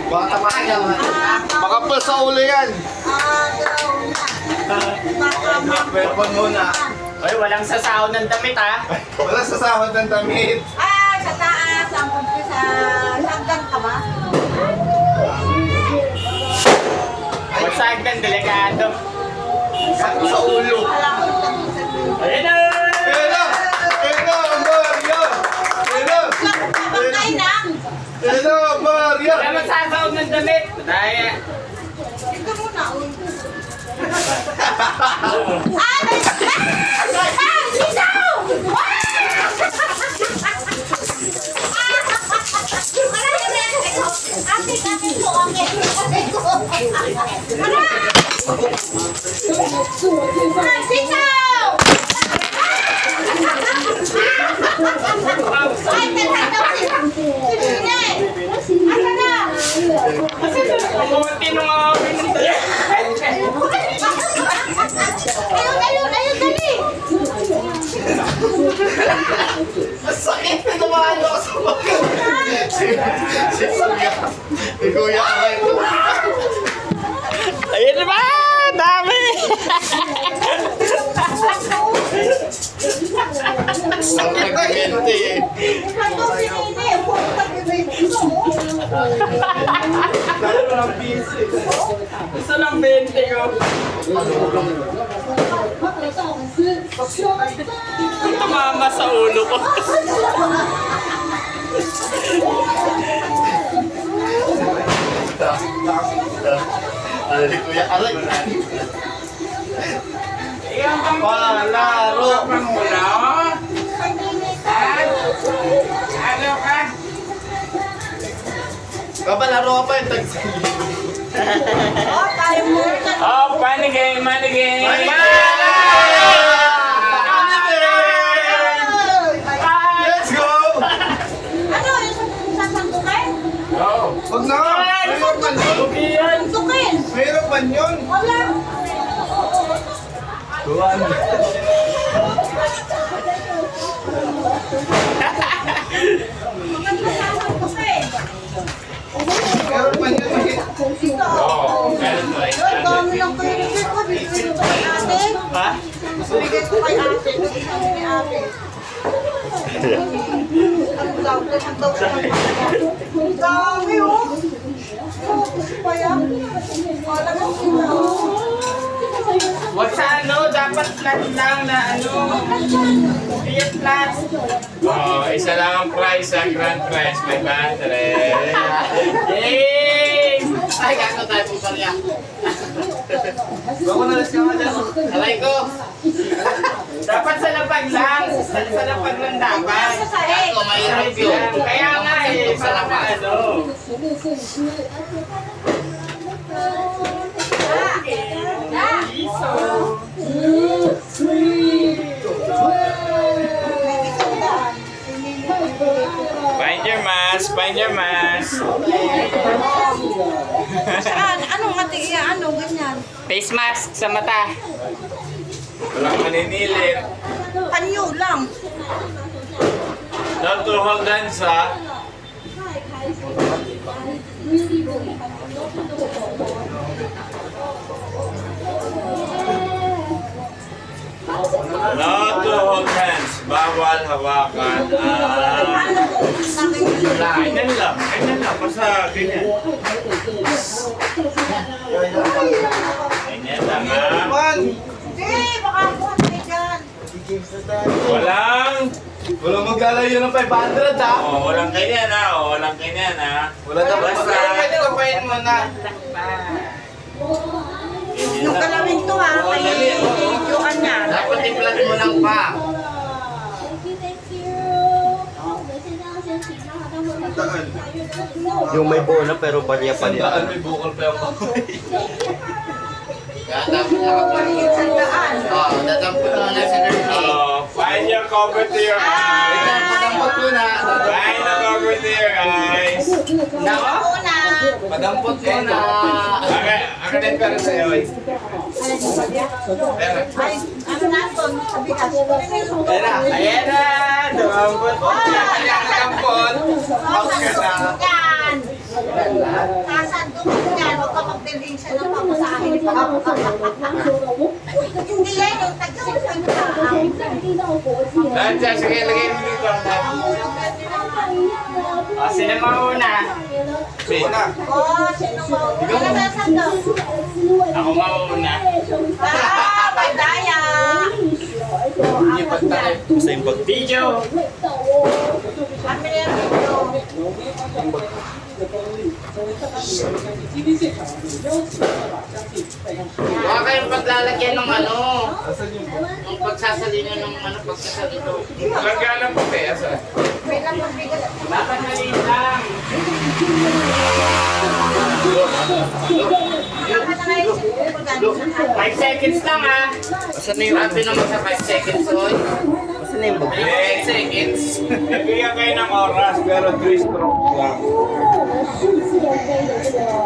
Baka tamaan yan. Baka pa sa ulo yan. Weapon muna. Ay, walang sasahod ng damit ha. Wala sasahod ng damit. Sa taas, ang umpisa. Hanggang ka ba? Magsagdan, delikado. Sakto sa ulo. Ayun na! Pero! Pero, Mario! Pero! Pagkay lang. Pero, Mario! Wala magsasahod ng damit. Daya. Ito muna. Kumunti nung awin ng damit. Ayun, dali! Masakit na naman ako sa mga. Si Kuya. Si Kuya Aray. Ayun na ba? Dami! Sakit na mente eh. Gusto ng 20 ko. Tumama sa ulo ko. Ano si Kuya Aray? Palaro. Ano ka? Kapalaro ka pa yung tag-sige. Oh, panigay, manigay. Let's go! Ano, yung sasangkukin? Huwag na! Mayroon man yun! Yan. Sukin! Mayroon man yun! Wala! Tuwan! Maganda sasangkukin! Mayroon man yun! Ay, dami lang kayo nito ko. Bibigay ko kay ate. Ha? Bibigay ko kay ate. Bibigay ko kay ate. Ang daw ang dami oh. Focus pa yan. Wala mo sila oh. Wag sa ano, dapat flat lang na ano. Fiat flat. Oh, isa lang ang prize sa grand prize, may battery. Yay! Ay, gato tayo po pa niya. Bako nalas ka nga dyan. Alay ko! Dapat sa lapag lang. Sa lapag lang dapat. Sa sahig. Ako, mahirap yun. Kaya nga eh, Sa para lapag. ano. Iso. Find your mask, find your mask. Saan? Anong ate? Ano? Ganyan. Face mask sa mata. Walang maninilit. Panyo lang. Not to hold hands, ha? Not to hold hands. Bawal hawakan. Ganyan lang. Ganyan lang. Basta ganyan. Ganyan lang, ha? Man! Baka buhat kayo dyan. Walang... Walang maglalayo ng 500 ha? Oh, walang ganyan, ha? Oh, walang ganyan, ha? Wala dapat Basta- pwede ka pahin mo na. Yung kalawin to ha. Oo, Kay dali, oo. videoan niya. Dapat i-plug mo lang pa. Yung may buo na pero palya pa Sandaan nila. may bukol pa yung kamoy. Kaya dapat nakapagiging sandaan. Oo, dadampot na lang si Dirty. Oh, find your cover to your eyes. Padampot mo na. Find the cover to your eyes. Nako. Una. Padampot mo na. Akin din pero sa'yo, eh. Ay, ano na ito? Sa bigas. Tara. Ayan na. Dumambot. Kaya dampot. Out ka na. Yan. minsan ang pamasahin. Hindi yan, yung tag-sipin ka. Nandiyan, sige, lagay mo dito. O, sino mauna? Oh, sino mo? Wala na sa daw. Ako mauna. Ah, pandaya. Hindi pagtayo. Sa yung pag... Video. Kami na yung video. Huwag kayong paglalagyan ng ano. Yung pagsasalino ng ano, pagsasalino. Lagyan po kaya sa... May lang magbigat. Dapat maliit lang. Saka na kayo sa pagkakita sa 5 seconds lang ha. Asan na yung... Sabi naman sa 5 seconds, oy. Asan na yung bag? 5 seconds. Nagbigan kayo ng oras, pero 3 strokes lang.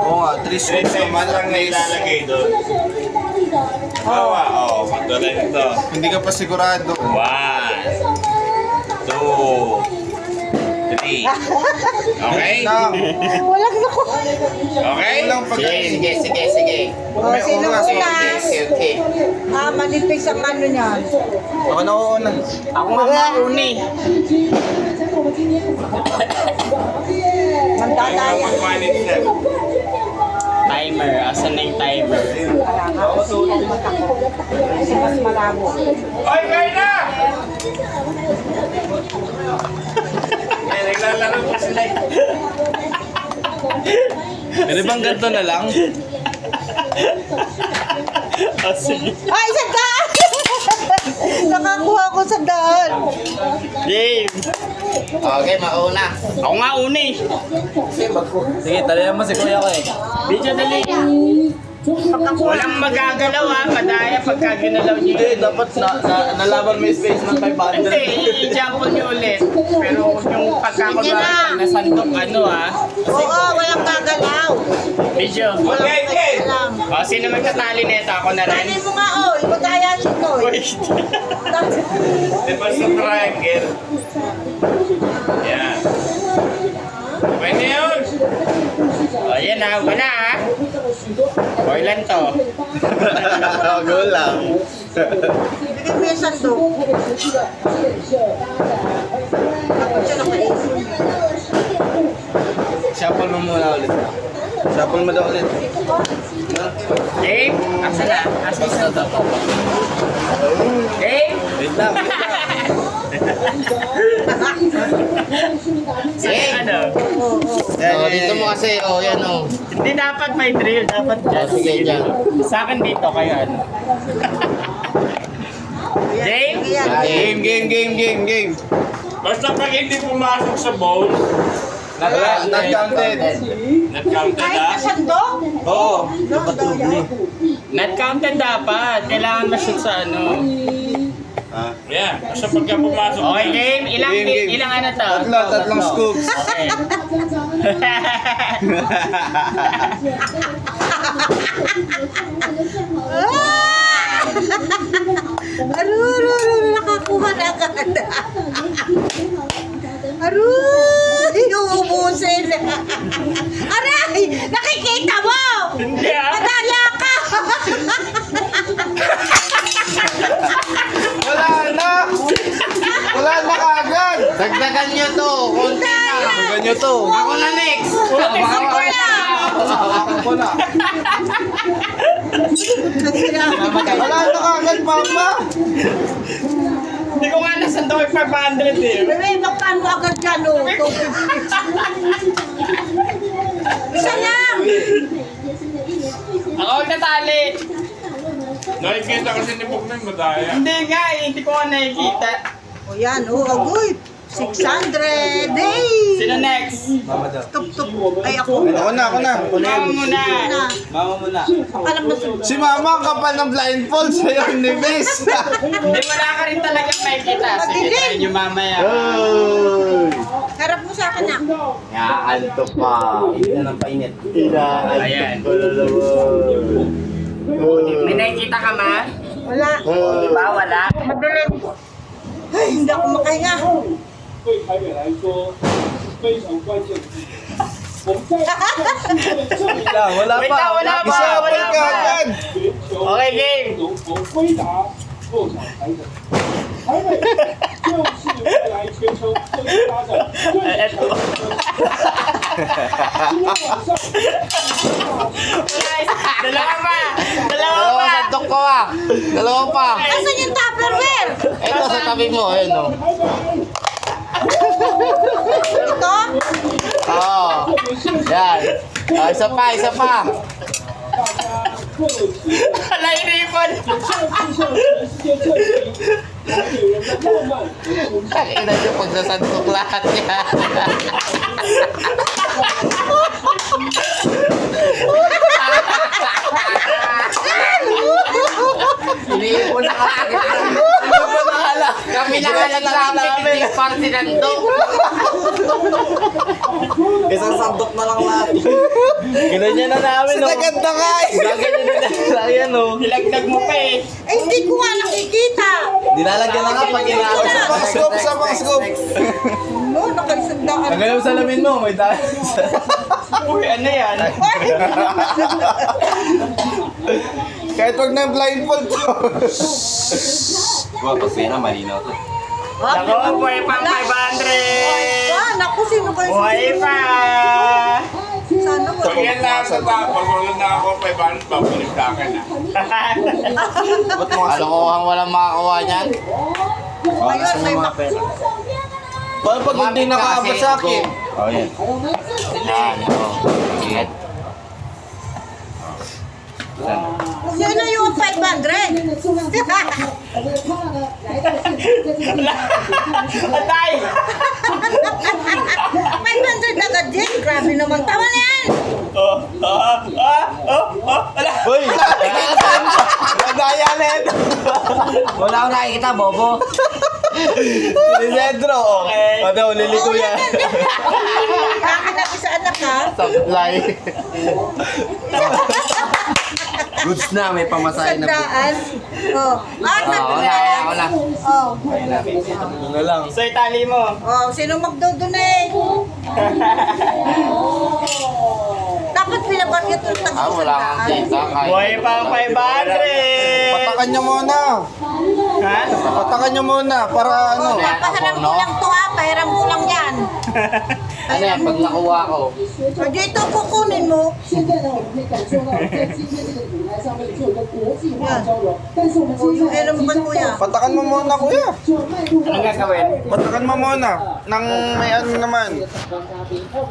Oo nga, 3 3 strokes times naman lang na ilalagay doon. Oo, magdalay ito. Hindi ka pa sigurado. 1, 2, 3. Okay? Walang naku. Okay? Walang pag... Sige. Oh, sino una? Okay. Ah, manipis ang ano niyan. Ako na uuna. Ako nga mauni. Mandadaya. 1 minute na. Timer. Asan na yung timer? Kasi mas malabo. Oy, kayo na! Eh, naglalaro po sila. Pwede bang ganito na lang? Ay, isang daan! Nakakuha ko sa daan. Game. Okay, mauna. Ako nga uni. Sige, talayan mo si kuya ko eh. Video dali. Walang magagalaw ha. Madaya pagka ginalaw niyo. Hindi, dapat nalaban mo yung space ng 500. Hindi, i-jump niyo ulit. Pero huwag yung pagkakunwari nasandok ano ha. Oo, walang gagalaw. Video. Okay, okay. Alam. O, sino magtatali nito? Ako na rin. Tali mo nga, oh. Magaya si Toy. Wait. Diba sa triangle? Yan. Okay na yun. O, yan na. Wala ha. O, ilan to? Go lang. Bigyan mo yung sandok. Dapat siya nakaisip. Shuffle mo muna ulit. Shuffle mo daw ulit. Game? Asa na? Asa isa to? Game? Wait lang. Sige. Ano? Oh, dito mo kasi. Oh, yan oh. Hindi dapat may drill. Dapat dyan. Sige, dyan. Sa akin dito kayo ano. Game? Game. Basta pag hindi pumasok sa bowl, Not counted. not counted Kahit ah. na sandok? Oo. Dapat rubli. Not counted dapat. Kailangan ma-shoot sa ano. Yan, basta pagka pumasok Okay, na. game. Ilang ano to? Tatlong scoops. Okay. Nakakuha na agad. Aray, uubusin. Aray, nakikita mo. Hindi ah. Madaya ka. Wala na kaagad. Dagdagan nyo to. Konti na. Dagdagan nyo to. Ako na next. Tingnan ko na. Hawakan ko na. Wala na kaagad, mama. Hindi ko nga nasando yung 500 eh. Bebe, magkano agad dyan, oh? 250. Isa lang. Ako nagtatali. Nakikita kasi ni Bugman madaya. Hindi nga eh. Hindi ko nga nakikita. O yan, oh, agoy. 600. Hey! Sino next? Mama daw. Tup-tup. Ay, ako. Ako na. Mama muna. Na. Mama muna. Alam na sa... Si mama ang kapal ng blindfold sa'yo ni Miss. Hindi wala ka rin talagang nakikita. Sige, try nyo mamaya. Harap mo sa akin, na. Inaanto pa. Hindi na ng painit. Ayan. Inaanto pa naman. May nakikita ka ma? Wala. Di ba? Wala? Madilim. Ay, hindi ako makahinga. 对台北来说非常关键的事情。我们 Wala Wait pa. lang, wala pa, Isa-apple wala ka pa. agad. Okay, game.回答破产白的。台北就是未来全球科技发展最Eto. 今天晚上。 Dalawa pa. Dalawa Dalawa pa. sandok ko ah. Dalawa pa. Asan yung Tupperware? Ito sa tabi mo, ayun o. Ito? Oo. Yan. Isa pa, isa pa. Wala inipon. Kakina nyo pag nasandok lahat yan. Iniipon na kami. Iniipon na hala. Kami na hala na namin. Party nandok. Isang sandok na lang natin. Ganyan na namin, no? Sagad na nga eh. Ganyan na lang yan, no? Nilagdag mo pa eh. Eh, hindi ko nga nakikita. Nilalagyan na nga pag ginagawa. Sa pang scoop. No, nakaisandaan. Tagalaw sa lamin mo, may tayo. Uy, ano yan? Kahit wag na blindfold to. Wow, pag pera, malinaw to. Ako, buhay pang 500. Ah, naku, sino ba yung Buhay pa. Sana mo. Yan lang sa tapos, wala na ako 500 pa, balik sa akin ah. Ba't mga kalokohan walang makakuha niyan? Ngayon, may Paano pag hindi nakaabot sa akin? Oh, yan. Yan, Sige. Yun na yung 500. Atay. 500 agad din. Grabe naman. Tama na yan. Wala. Uy! Nagaya na ito! Wala akong nakikita, Bobo. Si Pedro, Okay. Ano, liliko yan. Kakinabi sa anak ha. Supply. Goods na, may pamasahe na po. Sandaan. Oh. Ah, sabi Ako na. Oh. Ano lang. So, itali mo. Oh, sino magdodonate? Dapat pinabar ito ng tag Wala kang kita. Buhay pang 500. Patakan nyo muna. Ha? Patakan nyo muna para ano. Oh, papaharam ko lang to ha. Pahiram ko lang yan. Ano yan, pag nakuha ko. O dito kukunin mo. 现在呢，我们可以感受到在今天这个舞台上面做一个国际化的交流，但是我们 O 接 yung 下来 alam mo ba kuya? Patakan mo muna, kuya. 就要迈入到 Anong gagawin? Patakan mo muna. Nang may ano naman.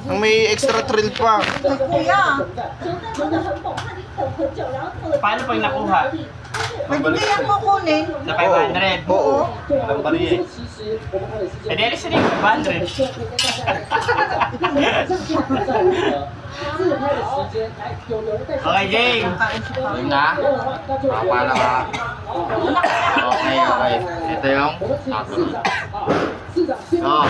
Nang may extra thrill pa. Kuya. Paano pag nakuha? Pwede yan kukunin. Sa 500? Oo. Walang bariya eh. Eh, di alis na yung 500. Okay, game. Yun na. Para ka. Okay, okay. Ito yung Oh.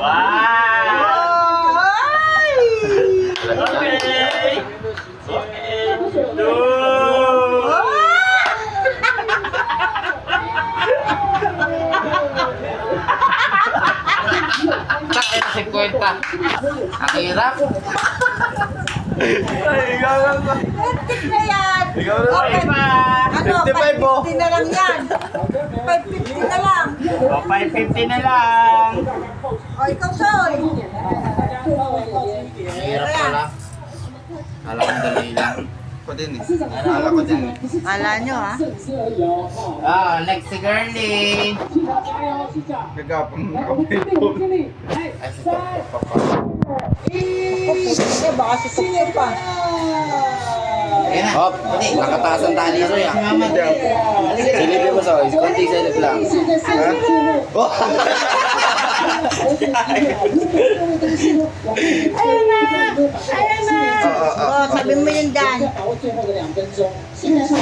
Wow! Ay! Okay. Two. Tak, ito 50. Ang hirap. Etik na yan. Buhay pa. Ano, 55 po. 550 na lang yan. 550 na lang. O, 550 na lang. O, ikaw, Soy. Ang hirap pala. Alam ko dali lang. Ako din eh. Alam ko din eh. Kala nyo, ha? Next si Girlie. Gagapang Ay, si Papa. Eh, baka sisukyo pa. Hop, nakataas ang tali ito ya. Silipin mo sa konti silip lang. Oh! Ayun na! Ayun na! O, sabi mo yun, Dan. 把握最后的2分钟。现在是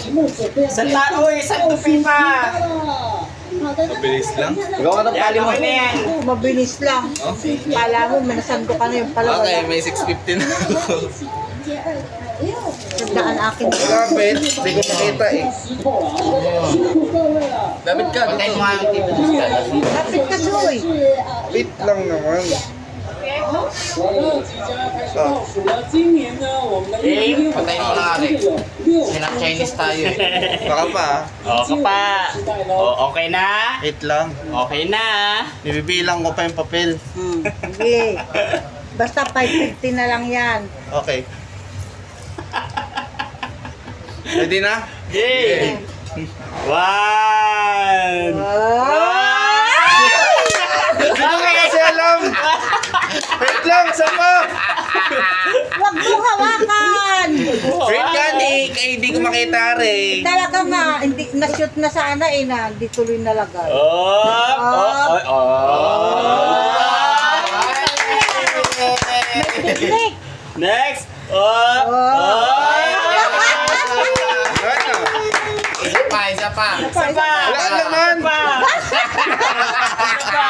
荧幕准备 Isang uy, isang tupi pa. Mabilis lang. Ikaw ka ng tali mo. Okay na yan. Mabilis lang. Kala mo, manasando ka na yung pala. Okay, may 650 na ako. Sandaan akin. Kapit, hindi ko makita eh. Dapat ka. Patay mo nga yung TV. Lapit ka, Soy. Wait lang naman. 即将要开始倒数了。今年呢，我们的1批火patay mo na ari. 有6 Chinese tayo eh. Baka pa O, kapa. O, okay na? 8 lang. Okay na. Ibibilang ko pa yung papel. Sige. Basta 550 na lang yan. Okay. Ready na? Yay! One! Ano ka kasi alam? Wait lang, sama! Huwag mo hawakan! Wait ka, hindi ko makita rin. Talaga nga, hindi, na-shoot na sana eh na, hindi tuloy nalagay. Oh! Picnic! Next! Oh! Isa pa, isa pa. Isa pa! Wala naman. Isa pa!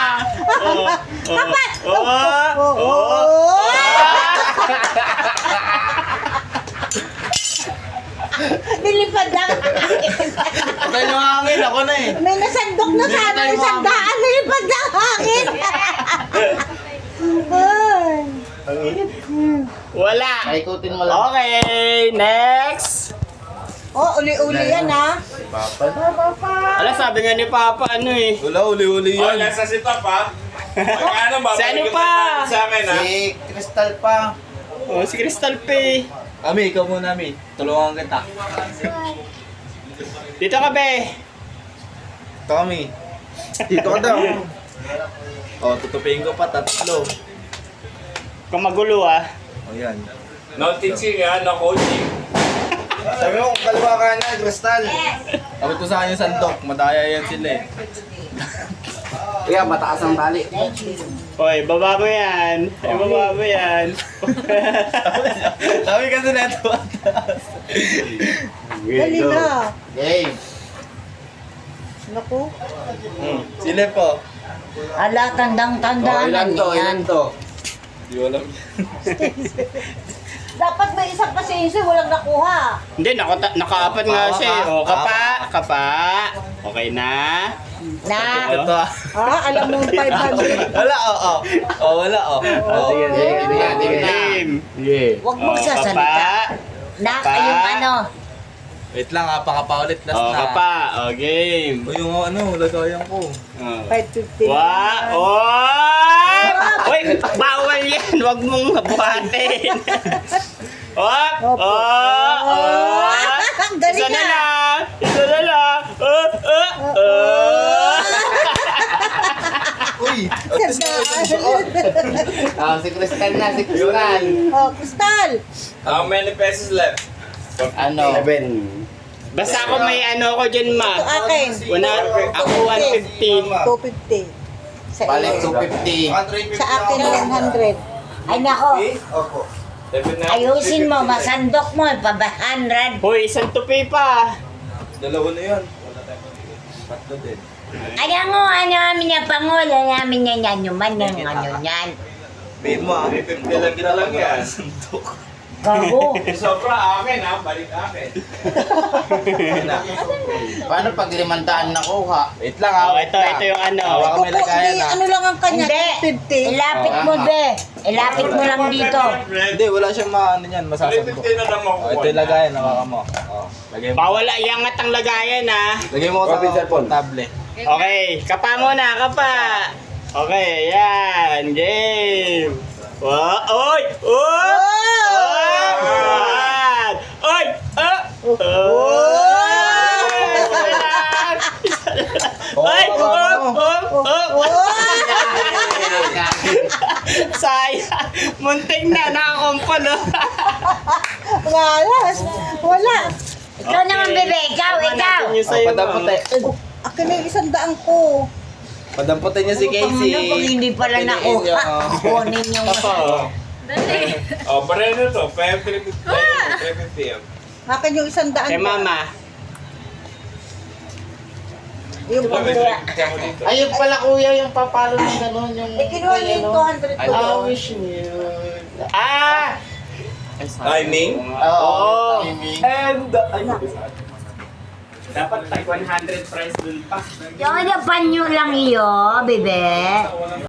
Isa pa! Nilipad lang. Patay yung hangin, ako na eh. May nasandok na sana yung sandaan. Nilipad lang hangin. Wala! Paikutin mo lang. Okay! Next! Oh, uli-uli yan ha. Ala, sabi nga ni Papa, ano eh. Wala, uli-uli Oh, yan. nasa si Top ha? Magkano ba? Si ano Balik pa? yung sa akin ha? Si Crystal pa. Oh, si Crystal Pay. Ami, ikaw muna, Ami. Tulungan kita. Dito ka, be. Ito, Ami. Dito ka daw. Oh, tutupiin ko pa, 3. Kung magulo ah. Oh, yan. No teaching ha, no coaching. Sabi mo, kung kalwa ka na, Crystal. Sabi ko sa akin yung sandok, madaya yan sila eh. Kaya, mataas ang tali. Oy, baba mo yan. Ay, baba mo yan. Sabi kasi na ito. Dali na. Game. Naku. Sila po. Ala, tandang-tandaan Ilan to? Di ko alam. Dapat may isang pasensya, walang nakuha. Hindi, nakaapat nga siya eh. O, kapa. Okay na. Na, Ito ah. alam mo 500. Wala, oo. Oh, wala, oh. Sige, Game. Huwag mong O, sasalita. kapa. Na, Pa. yung ano. Wait lang ha, pakapaulit last O, na. kapa. O, game. O yung ano, lagayan ko. O. 550. Uy, bawal yan. Huwag mong buhatin. Opo. Galing Isa na na. lang. Isa na lang. Uy! Sandaan. Si Crystal na, si Crystal. Oh, Kristal. How many pesos left? Ano? 7. Basta ako may ano ko dyan, ma. Ito akin. Ako 150. 250. Sa Balik iyo. 250. Sa akin 100. Ay nako, Opo. ayusin mo, masandok mo, pa 100. Hoy, isang tupi pa. Dalawa na yan. 3 din. Ayan mo, ano namin yung pangulo namin yan, yung man yung ano yan. Pay mo ah. 50 lang kita lang yan. Gago. Sobra akin ha, balik akin. Paano pag 500 nakuha? Wait lang ha. Oh, ito yung ano. Hawakan mo yung lagayan ha. Ano lang ang kanya, 250. Ilapit mo, be. Ilapit mo lang dito. Hindi, wala siyang ano yan, masasabog. 50 na lang Oh, makukuha. ito yung lagayan, hawakan mo. Oh, lagay mo. Bawal iangat ang lagayan, ha. Lagay mo sa portable. Okay, kapa muna, kapa. Okay, yan. Game. Wow, oy! Oy! Oy! Oy! Sayang! Munting na, nakakumpal, oh. Wala. Ikaw naman, bebe. Ikaw. Padampote. Akin na yung 100 ko. Padampote niya si Casey. Hindi pala nakuha. Kunin yung... Oh, pareho to. 350 yan. Akin yung 100 Kay mama. Yung pamilya. Ayun pala kuya yung papalo ng gano'n yung... Kinuha niyo yung 200 ko. I wish you... Ah! Timing? Oo. Timing. And... Dapat tag 100 price dun pa. Yung ano, panyo lang iyo, bebe.